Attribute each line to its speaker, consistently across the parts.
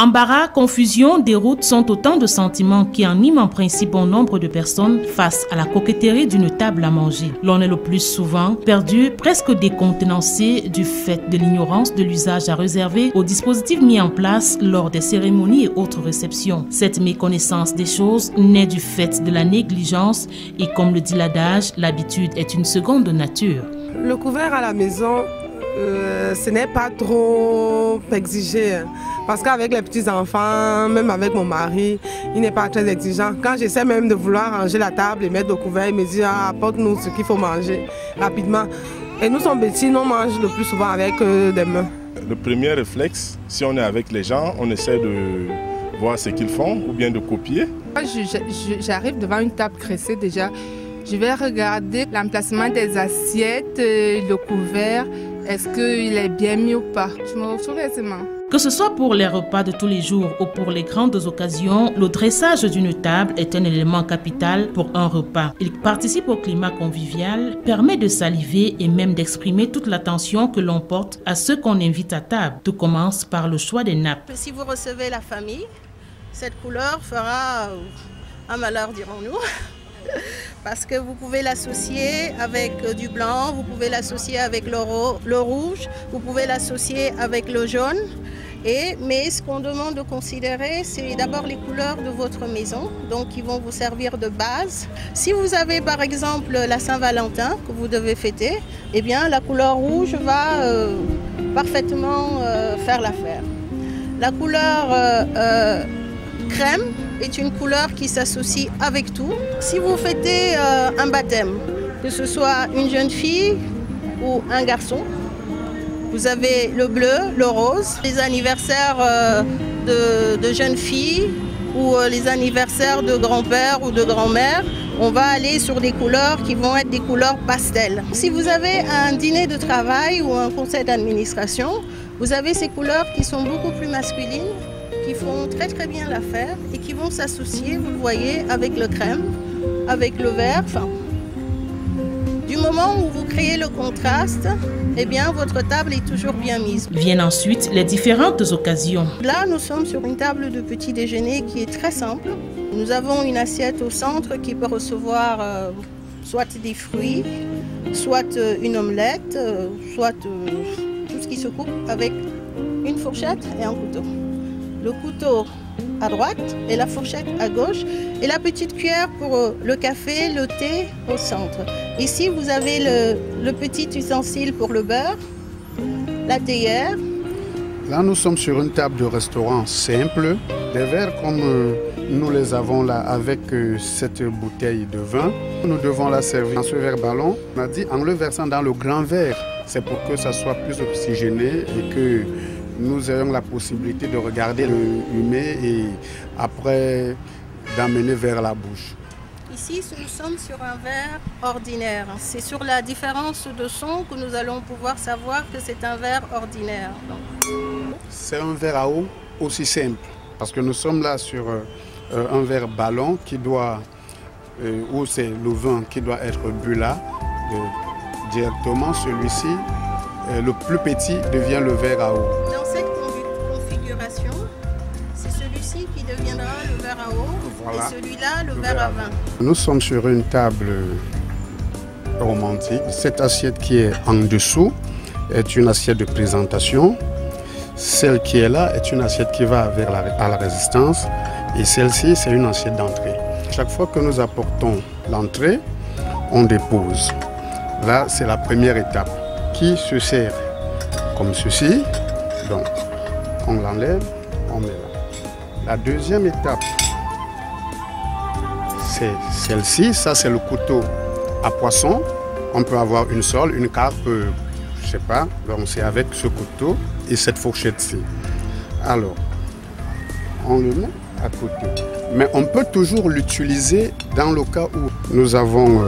Speaker 1: Embarras, confusion, déroute sont autant de sentiments qui animent en principe bon nombre de personnes face à la coquetterie d'une table à manger. L'on est le plus souvent perdu, presque décontenancé du fait de l'ignorance de l'usage à réserver aux dispositifs mis en place lors des cérémonies et autres réceptions. Cette méconnaissance des choses naît du fait de la négligence et comme le dit l'adage, l'habitude est une seconde nature.
Speaker 2: Le couvert à la maison, ce n'est pas trop exigé. Parce qu'avec les petits-enfants, même avec mon mari, il n'est pas très exigeant. Quand j'essaie même de vouloir ranger la table et mettre le couvert, il me dit apporte-nous ce qu'il faut manger rapidement. Et nous sommes petits, on mange le plus souvent avec des mains.
Speaker 3: Le premier réflexe, si on est avec les gens, on essaie de voir ce qu'ils font ou bien de copier.
Speaker 4: J'arrive devant une table cressée déjà. Je vais regarder l'emplacement des assiettes, le couvert. Est-ce qu'il est bien mis ou pas? Je me retrouve aisément.
Speaker 1: Que ce soit pour les repas de tous les jours ou pour les grandes occasions, le dressage d'une table est un élément capital pour un repas. Il participe au climat convivial, permet de saliver et même d'exprimer toute l'attention que l'on porte à ceux qu'on invite à table. Tout commence par le choix des nappes.
Speaker 5: Si vous recevez la famille, cette couleur fera un malheur, dirons-nous. Parce que vous pouvez l'associer avec du blanc, vous pouvez l'associer avec le rouge, vous pouvez l'associer avec le jaune. Mais ce qu'on demande de considérer, c'est d'abord les couleurs de votre maison, donc qui vont vous servir de base. Si vous avez par exemple la Saint-Valentin que vous devez fêter, eh bien la couleur rouge va parfaitement faire l'affaire. La couleur crème est une couleur qui s'associe avec tout. Si vous fêtez un baptême, que ce soit une jeune fille ou un garçon, vous avez le bleu, le rose. Les anniversaires de jeunes filles ou les anniversaires de grand-père ou de grand-mère, on va aller sur des couleurs qui vont être des couleurs pastel. Si vous avez un dîner de travail ou un conseil d'administration, vous avez ces couleurs qui sont beaucoup plus masculines, qui font très très bien l'affaire et qui vont s'associer, vous le voyez, avec le crème, avec le vert. Enfin, du moment où vous créez le contraste, eh bien votre table est toujours bien mise.
Speaker 1: Viennent ensuite les différentes occasions.
Speaker 5: Là, nous sommes sur une table de petit déjeuner qui est très simple. Nous avons une assiette au centre qui peut recevoir soit des fruits, soit une omelette, soit tout ce qui se coupe avec une fourchette et un couteau. Le couteau à droite et la fourchette à gauche et la petite cuillère pour le café, le thé au centre. Ici, vous avez le petit ustensile pour le beurre, la théière.
Speaker 6: Là, nous sommes sur une table de restaurant simple. Des verres comme nous les avons là avec cette bouteille de vin. Nous devons la servir dans ce verre ballon. On a dit en le versant dans le grand verre. C'est pour que ça soit plus oxygéné et que nous ayons la possibilité de regarder le humer et après d'amener vers la bouche.
Speaker 5: Ici, nous sommes sur un verre ordinaire. C'est sur la différence de son que nous allons pouvoir savoir que c'est un verre ordinaire.
Speaker 6: C'est un verre à eau aussi simple parce que nous sommes là sur un verre ballon qui doit, où c'est le vin qui doit être bu là directement. Celui-ci, le plus petit devient le verre à eau.
Speaker 5: Dans cette configuration, c'est celui-ci qui deviendra le verre à eau et celui-là le verre à vin.
Speaker 6: Nous sommes sur une table romantique. Cette assiette qui est en dessous est une assiette de présentation. Celle qui est là est une assiette qui va vers à la résistance et celle-ci c'est une assiette d'entrée. Chaque fois que nous apportons l'entrée, on dépose. Là, c'est la première étape qui se sert comme ceci. Donc, on l'enlève, on met là. La deuxième étape, c'est celle-ci. Ça, c'est le couteau à poisson. On peut avoir une sole, une carpe, je ne sais pas. Donc, c'est avec ce couteau et cette fourchette-ci. Alors, on le met à côté. Mais on peut toujours l'utiliser dans le cas où nous avons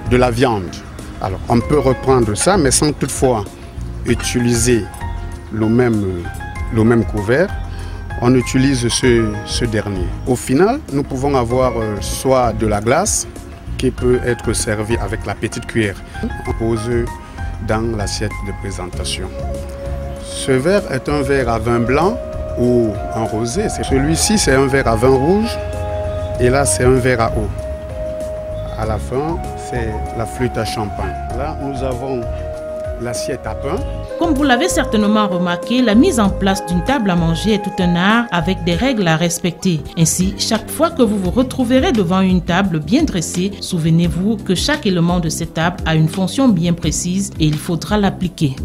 Speaker 6: de la viande. Alors, on peut reprendre ça, mais sans toutefois utiliser le même couvert. On utilise ce dernier. Au final, nous pouvons avoir soit de la glace qui peut être servie avec la petite cuillère. On pose dans l'assiette de présentation. Ce verre est un verre à vin blanc ou en rosé. Celui-ci, c'est un verre à vin rouge et là, c'est un verre à eau. À la fin, c'est la flûte à champagne. Là, nous avons l'assiette à pain.
Speaker 1: Comme vous l'avez certainement remarqué, la mise en place d'une table à manger est tout un art avec des règles à respecter. Ainsi, chaque fois que vous vous retrouverez devant une table bien dressée, souvenez-vous que chaque élément de cette table a une fonction bien précise et il faudra l'appliquer.